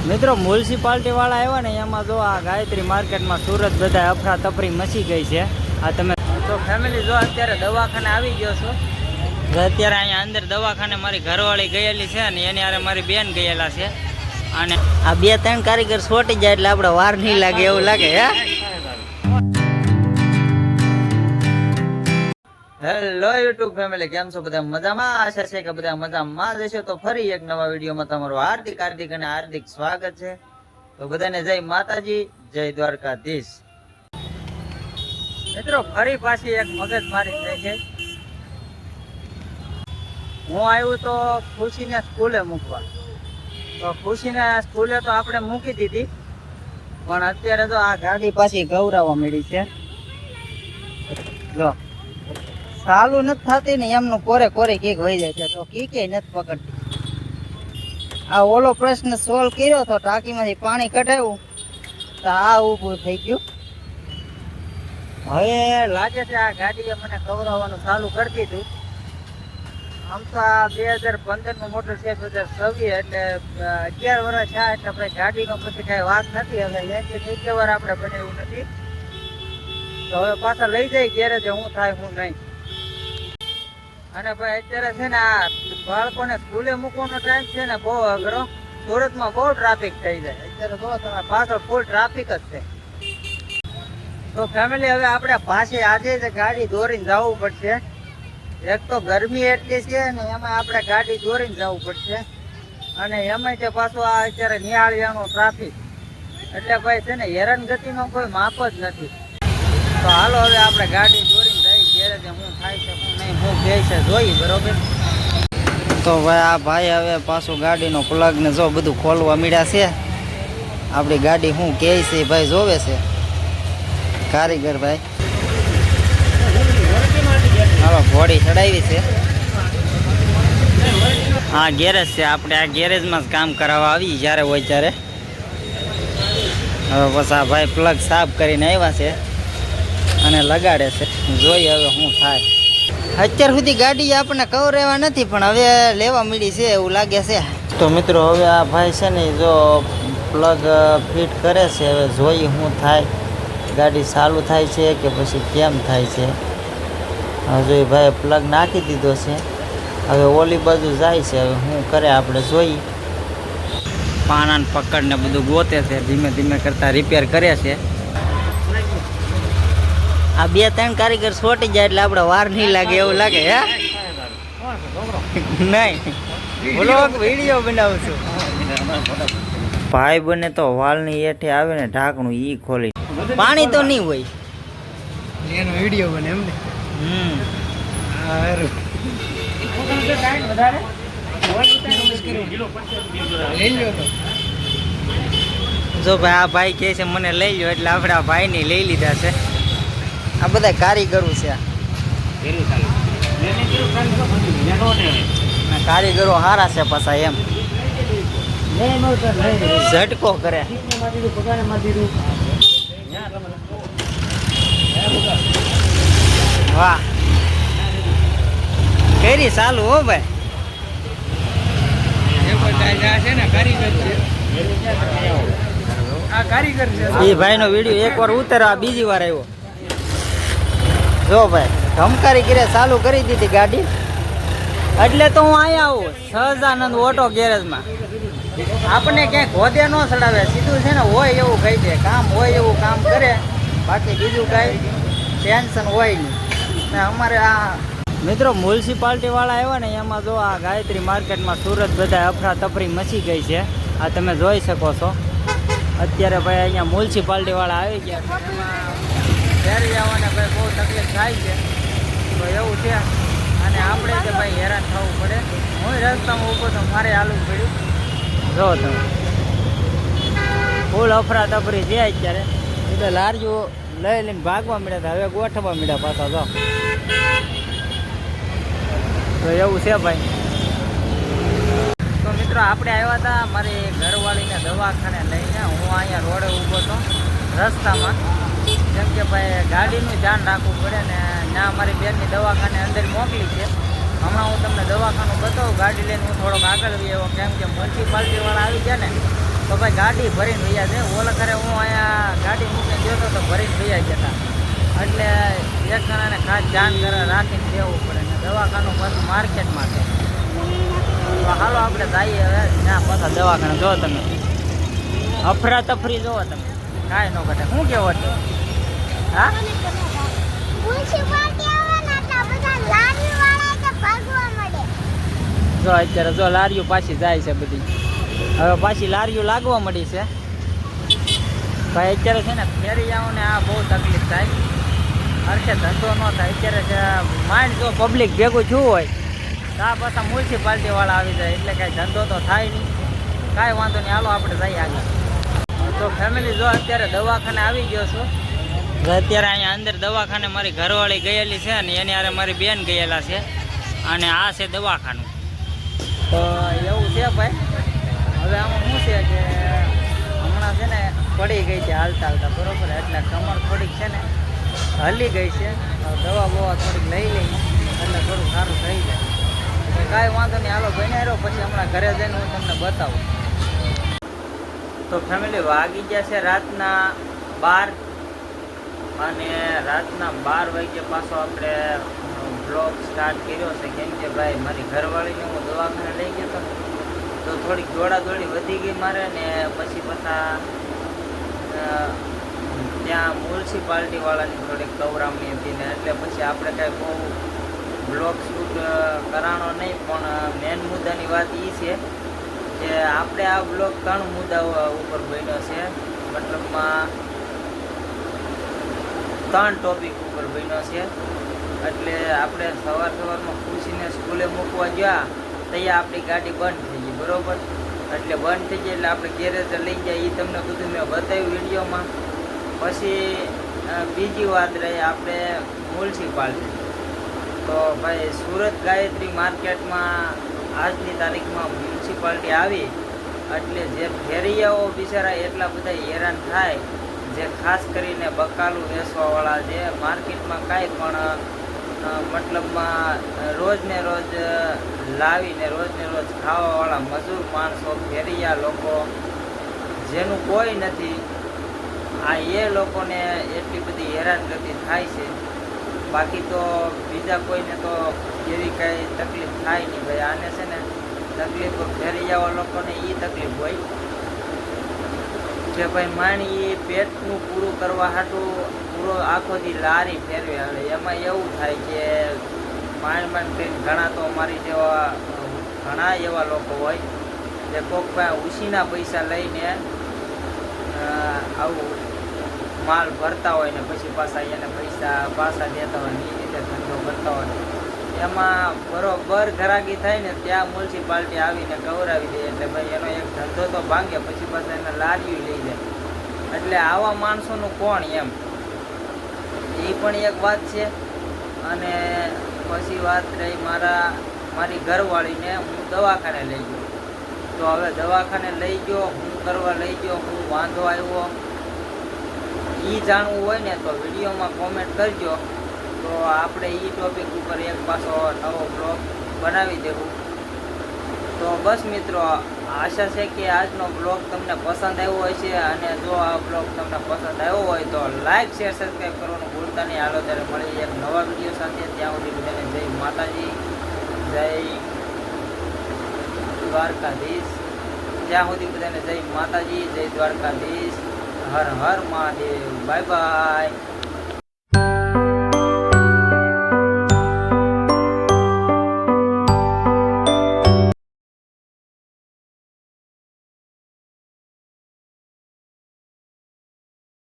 મિત્રો મ્યુનિસિપાલિટી વાળા આવ્યા ને એમાં જો આ ગાયત્રી માર્કેટમાં સુરત બધા અફરાતફરી મચી ગઈ છે। આ તમે તો ફેમિલી જો અત્યારે દવાખાને આવી ગયો છો। અત્યારે અહીંયા અંદર દવાખાને મારી ઘરવાળી ગયેલી છે ને એની હારે મારી બેન ગયેલા છે અને આ બે ત્રણ કારીગર છોટી જાય એટલે આપણે વાર નહીં લાગે એવું લાગે હે। હેલો યુટ્યુબ ફેમિલી, કેમ છો બધા મજામાં? આશા છે કે બધા મજામાં જ હશો। તો ફરી એક નવા વિડીયોમાં તમારું હાર્દિક અને હાર્દિક સ્વાગત છે। તો બધાને જય માતાજી, જય દ્વારકાધીશ। મિત્રો ફરી પાછી એક મગજમારી થઈ છે। હું આવ્યું તો ખુશીને સ્કૂલે મૂકવા, તો ખુશીને સ્કૂલે તો આપણે મૂકી દીધી, પણ અત્યારે તો આ ગાડી પાછી ગૌરાવા મળી છે। જો ચાલુ નથી થતી ને એમનું કોરે કોરે કીક વહી જાય છે, તો કીકે નથી પકડતી। આ ઓલો પ્રશ્ન સોલ્વ કર્યો તો ટાંકીમાંથી પાણી કઢાવ્યું તો આ ઊભું થઈ ગયું। હવે લાગે છે આ ગાડીએ મને ગૌરાવાનું ચાલુ કરી દીધું। આમ તો આ 2015 નું મોટર છે, 2026 એટલે 11 વર્ષ થયા, એટલે આપણે ગાડીનો પછી કઈ વાત નથી। હવે એક વાર આપણે બનાવ્યું નથી, તો હવે પાછા લઈ જાય ગેરેજે, હું થાય હું નહીં। અને ભાઈ અત્યારે છે ને આ બાળકોને સ્કૂલે મૂકવાનો ટાઈમ છે ને બહુ અઘરો। સુરતમાં બહુ ટ્રાફિક થઈ જાય અત્યારે, જો તમે પાછળ ફૂલ ટ્રાફિક જ છે। તો ફેમિલી હવે આપણે પાસે આજે જ ગાડી દોરીને જવું પડશે। એક તો ગરમી એટલી છે ને એમાં આપણે ગાડી દોરીને જવું પડશે, અને એમાં તે પાછું આ અત્યારે નિહાળિયાનું ટ્રાફિક, એટલે ભાઈ છે ને હેરાનગતિનો કોઈ માપ જ નથી। તો હાલો હવે આપણે ગાડી દોરીને જઈ ગેરેજે, હું થાય છે હું નહીં હું કહે છે જોઈ બરોબર। તો ભાઈ આ ભાઈ હવે પાછું ગાડીનો પ્લગ ને જો બધું ખોલવા મીડ્યા છે। આપણી ગાડી શું કહે છે ભાઈ જોવે છે કારીગર ભાઈ। હાલો ઘોડી ચડાવી છે। હા ગેરેજ છે, આપણે આ ગેરેજમાં જ કામ કરાવવા આવી જ્યારે હોય ત્યારે। હવે બસ આ ભાઈ પ્લગ સાફ કરીને આવ્યા છે અને લગાડે છે, જોઈએ હવે શું થાય। અત્યાર સુધી ગાડી આપણને કવર રહેવા નથી, પણ હવે લેવા મળી છે એવું લાગે છે। તો મિત્રો હવે આ ભાઈ છે ને જો પ્લગ ફિટ કરે છે, હવે જોઈએ શું થાય, ગાડી ચાલુ થાય છે કે પછી કેમ થાય છે। હવે જો ભાઈ પ્લગ નાખી દીધો છે, હવે ઓલી બાજુ જાય છે, હવે શું કરે આપણે જોઈએ। પાનાને પકડને બધું ગોતે છે, ધીમે ધીમે કરતા રિપેર કરે છે। આ બે ત્રણ કારીગર છોટી જાય એટલે આપણે વાર નહીં લાગે એવું લાગે હે નહીં વ્લોગ વિડીયો બનાવું છું। ભાઈ બને તો વાલની હેઠે આવે ને ઢાંકણું ઈ ખોલી, પાણી તો નહીં હોય એનો વિડીયો બને એમ ને। જો ભાઈ આ ભાઈ કહે છે મને લઈ લો, એટલે આપણે આ ભાઈને લઈ લીધા છે। આ બધા કારીગરો છે, કારીગરો સારા છે પાછા એમ, ઝટકો કરે। વાહ કેરી ચાલુ હો ભાઈ। એ ભાઈ નો વિડીયો એક વાર ઉતારો, આ બીજી વાર આવ્યો। જો ભાઈ ધમકારી કરે ચાલુ કરી દીધી ગાડી, એટલે તો હું અહીંયા આવું સહજાનંદ ઓટો ગેરેજમાં। આપણને ક્યાંય ઘોદે ન ચડાવે, સીધું છે ને હોય એવું કહી દે, કામ હોય એવું કામ કરે, બાકી બીજું કાંઈ ટેન્શન હોય નહીં ને અમારે। આ મિત્રો મ્યુનિસિપાલિટી વાળા આવ્યા ને એમાં જો આ ગાયત્રી માર્કેટમાં સુરત બધા અફરાતફરી મચી ગઈ છે। આ તમે જોઈ શકો છો અત્યારે ભાઈ અહીંયા મ્યુનિસિપાલિટી વાળા આવી ગયા, એમાં ફેરી આવવાને ભાઈ બહુ તકલીફ થાય છે। તો એવું છે, અને આપણે જ ભાઈ હેરાન થવું પડે। હું રસ્તામાં ઊભો તો મારે હાલવું પડ્યું। જો તમે ફૂલ અફરાતફરી છે અત્યારે, એટલે લારીઓ લઈ લઈને ભાગવા મળ્યા હતા, હવે ગોઠવવા મળ્યા પાછા। જો તો એવું છે ભાઈ। તો મિત્રો આપણે આવ્યા હતા મારી ઘરવાળીને દવાખાને લઈને, હું અહીંયા રોડે ઊભો હતો રસ્તામાં, કેમ કે ભાઈ ગાડીનું ધ્યાન રાખવું પડે ને, ત્યાં મારી બેનની દવાખાને અંદર મોકલી છે। હમણાં હું તમને દવાખાનું બતાવું, ગાડી લઈને હું થોડોક આગળ આવ્યો, કેમ કે મ્યુનિસિપાલિટી વાળા આવી ગયા ને તો ભાઈ ગાડી ભરીને વૈયા છે. ઓલા ખરે હું અહીંયા ગાડી મૂકીને ગયો હતો તો ભરીને વૈયા ગયા હતા. એટલે એક જણાને ખાસ ધ્યાન રાખીને દેવું પડે ને દવાખાનું પાછું માર્કેટમાં છે. તો હાલો આપણે જઈએ હવે ત્યાં પાછા દવાખાને. જો તમે અફરાતફરી જોવો તમે, કાંઈ ન ઘટે. શું કેવો છો? હા જો અત્યારે જો લારીઓ પાછી જાય છે બધી. હવે પાછી લારીઓ લાગવા મળી છે ભાઈ. અત્યારે છે ને ફેરિયાઓને આ બહુ તકલીફ થાય, અરખે ધંધો ન થાય. અત્યારે માઇન્ડ જો પબ્લિક ભેગું થયું હોય તો આ પાછા મ્યુનિસિપાલિટીવાળા આવી જાય એટલે કાંઈ ધંધો તો થાય નહીં. કાંઈ વાંધો નહીં, હાલો આપણે જઈએ આગળ. તો ફેમિલી જો અત્યારે દવાખાને આવી ગયો છું. અત્યારે અહીંયા અંદર દવાખાને મારી ઘરવાળી ગયેલી છે અને એની હારે મારી બેન ગયેલા છે અને આ છે દવાખાનું. તો એવું છે ભાઈ. હવે આમાં શું છે કે હમણાં છે ને પડી ગઈ છે હાલતા હાલતા, બરોબર, એટલે કમર થોડીક છે ને હલી ગઈ છે. દવા બવા થોડીક લઈ લઈ એટલે થોડું સારું થઈ જાય. એટલે કાંઈ વાંધો નહીં, હાલો બને રહ્યો. પછી હમણાં ઘરે જઈને હું તમને બતાવું. તો ફેમિલી વાગી ગયા છે રાતના 12 અને રાતના 12 વાગ્યે પાછો આપણે બ્લોગ સ્ટાર્ટ કર્યો છે. કેમ કે ભાઈ મારી ઘરવાળીને હું દવાખાને લઈ ગયો હતો ને તો થોડીક દોડાદોડી વધી ગઈ મારે ને પછી પાછા ત્યાં મ્યુનિસિપાલિટીવાળાની થોડીક કવરામણી હતી ને એટલે પછી આપણે કાંઈ બહુ બ્લોગ શૂટ કરાણો નહીં. પણ મેન મુદ્દાની વાત એ છે કે આપણે આ બ્લોગ 3 મુદ્દાઓ ઉપર બન્યો છે. મતલબમાં 3 ટોપિક ઉપર બન્યો છે. એટલે આપણે સવારમાં ખુશીને સ્કૂલે મૂકવા ગયા ત્યાં આપણી ગાડી બંધ થઈ ગઈ, બરાબર. એટલે બંધ થઈ ગઈ એટલે આપણે ગેરેજ લઈ ગયા, એ તમને બધું મેં બતાવ્યું વિડીયોમાં. પછી બીજી વાત રહી આપણે મ્યુનિસિપાલિટી. તો ભાઈ સુરત ગાયત્રી માર્કેટમાં આજની તારીખમાં મ્યુનિસિપાલિટી આવી એટલે જે ફેરિયાઓ બિચારા એટલા બધા હેરાન થાય, જે ખાસ કરીને બકાલું વેચવાવાળા જે માર્કેટમાં કાંઈ પણ મતલબમાં રોજ ને રોજ લાવીને રોજ ને રોજ ખાવાવાળા મજૂર માણસો, ફેરિયા લોકો જેનું કોઈ નથી, આ એ લોકોને એટલી બધી હેરાનગતિ થાય છે. બાકી તો બીજા કોઈને તો એવી કાંઈ તકલીફ થાય નહીં ભાઈ. આને છે ને તકલીફ ફેરિયાવા લોકોને એ તકલીફ હોય કે ભાઈ માણી પેટનું પૂરું કરવા હાટું પૂરો આખો દી લારી ફેરવે. હવે એમાં એવું થાય કે માંડ કરીને ઘણા તો અમારી જેવા ઘણા એવા લોકો હોય જે કોક પાસે ઉછીના પૈસા લઈને આવું માલ ભરતા હોય ને પછી પાછા એને પૈસા પાછા દેતા હોય ને એ રીતે ધંધો કરતા હોય. એમાં બરોબર ઘરાકી થાય ને ત્યાં મ્યુનિસિપાલિટી આવીને કવરાવી દે એટલે ભાઈ એનો એક ધંધો તો ભાંગે, પછી પાછા એને લારીઓ લઈ જાય. એટલે આવા માણસોનું કોણ એમ, એ પણ એક વાત છે. અને પછી વાત રહી મારી ઘરવાળીને હું દવાખાને લઈ ગયો. તો હવે દવાખાને લઈ ગયો, હું કરવા લઈ ગયો, હું વાંધો આવ્યો એ જાણવું હોય ને તો વિડીયોમાં કોમેન્ટ કરજો. તો આપણે એ ટોપિક ઉપર એક પાછો નવો બ્લોગ બનાવી દેવું. તો બસ મિત્રો, આશા છે કે આજનો બ્લોગ તમને પસંદ આવ્યો હોય છે. અને જો આ બ્લોગ તમને પસંદ આવ્યો હોય તો લાઈક શેર સબસ્ક્રાઈબ કરવાનું ભૂલતા નહીં. હાલો ત્યારે મળી એક નવા વિડીયો સાથે. ત્યાં સુધી બધાને જય માતાજી, જય દ્વારકાધીશ. ત્યાં સુધી બધાને જય માતાજી, જય દ્વારકાધીશ. હર હર મહાદેવ. Bye by.